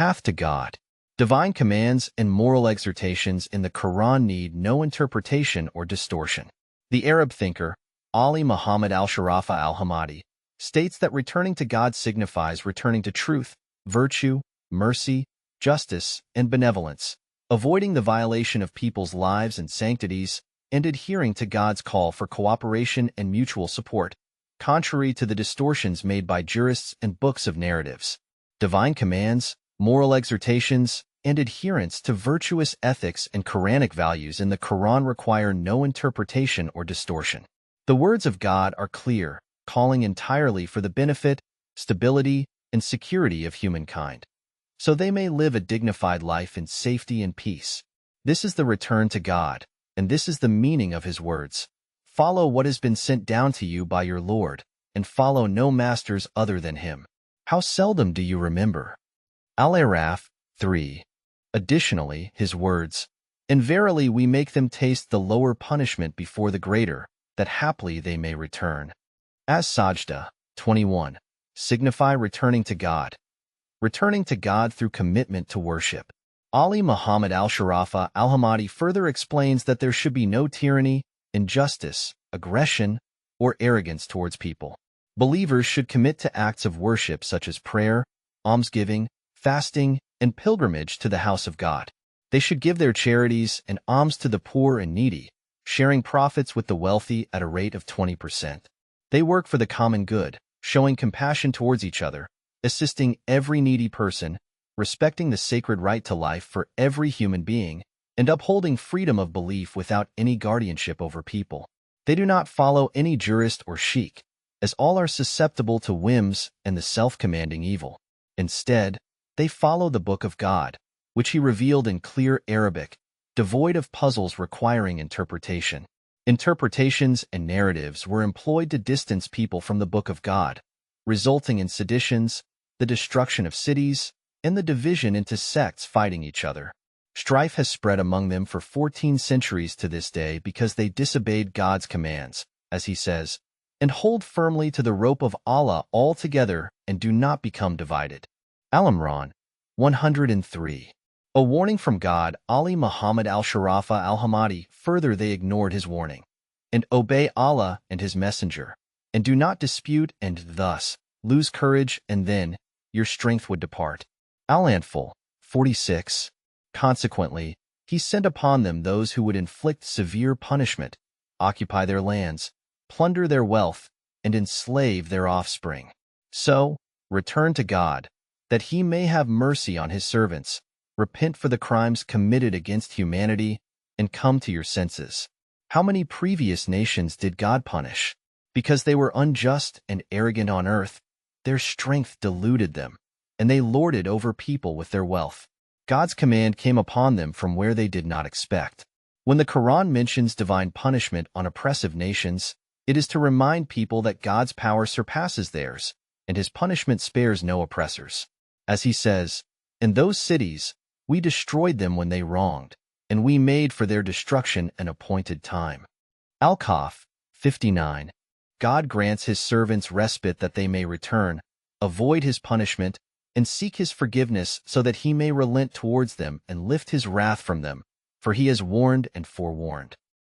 path to God. Divine commands and moral exhortations in the Quran need no interpretation or distortion. The Arab thinker, Ali Muhammad al-Sharafa al-Hamadi, states that returning to God signifies returning to truth, virtue, mercy, justice, and benevolence, avoiding the violation of people's lives and sanctities, and adhering to God's call for cooperation and mutual support, contrary to the distortions made by jurists and books of narratives. Divine commands, moral exhortations, and adherence to virtuous ethics and Quranic values in the Quran require no interpretation or distortion. The words of God are clear, calling entirely for the benefit, stability, and security of humankind, so they may live a dignified life in safety and peace. This is the return to God, and this is the meaning of his words. Follow what has been sent down to you by your Lord, and follow no masters other than him. How seldom do you remember? Al-Araf 3. Additionally, his words, and verily we make them taste the lower punishment before the greater, that haply they may return. As-Sajda 21. Signify returning to God. Returning to God through commitment to worship. Ali Muhammad al-Sharafa al-Hamadi further explains that there should be no tyranny, injustice, aggression, or arrogance towards people. Believers should commit to acts of worship such as prayer, almsgiving, fasting, and pilgrimage to the house of God. They should give their charities and alms to the poor and needy, sharing profits with the wealthy at a rate of 20%. They work for the common good, showing compassion towards each other, assisting every needy person, respecting the sacred right to life for every human being, and upholding freedom of belief without any guardianship over people. They do not follow any jurist or sheikh, as all are susceptible to whims and the self-commanding evil. Instead, they follow the Book of God, which he revealed in clear Arabic, devoid of puzzles requiring interpretation. Interpretations and narratives were employed to distance people from the Book of God, resulting in seditions, the destruction of cities, and the division into sects fighting each other. Strife has spread among them for 14 centuries to this day because they disobeyed God's commands, as he says, and hold firmly to the rope of Allah altogether and do not become divided. Al-Imran 103. A warning from God. Ali Muhammad al-Sharafa al-Hamadi further they ignored his warning, and obey Allah and his messenger, and do not dispute and thus lose courage and then your strength would depart. Al-Anfal 46. Consequently, he sent upon them those who would inflict severe punishment, occupy their lands, plunder their wealth, and enslave their offspring. So, return to God, that he may have mercy on his servants, repent for the crimes committed against humanity, and come to your senses. How many previous nations did God punish? Because they were unjust and arrogant on earth, their strength deluded them, and they lorded over people with their wealth. God's command came upon them from where they did not expect. When the Quran mentions divine punishment on oppressive nations, it is to remind people that God's power surpasses theirs, and his punishment spares no oppressors. As he says, in those cities, we destroyed them when they wronged, and we made for their destruction an appointed time. Al-Kahf 59. God grants his servants respite that they may return, avoid his punishment, and seek his forgiveness so that he may relent towards them and lift his wrath from them, for he has warned and forewarned.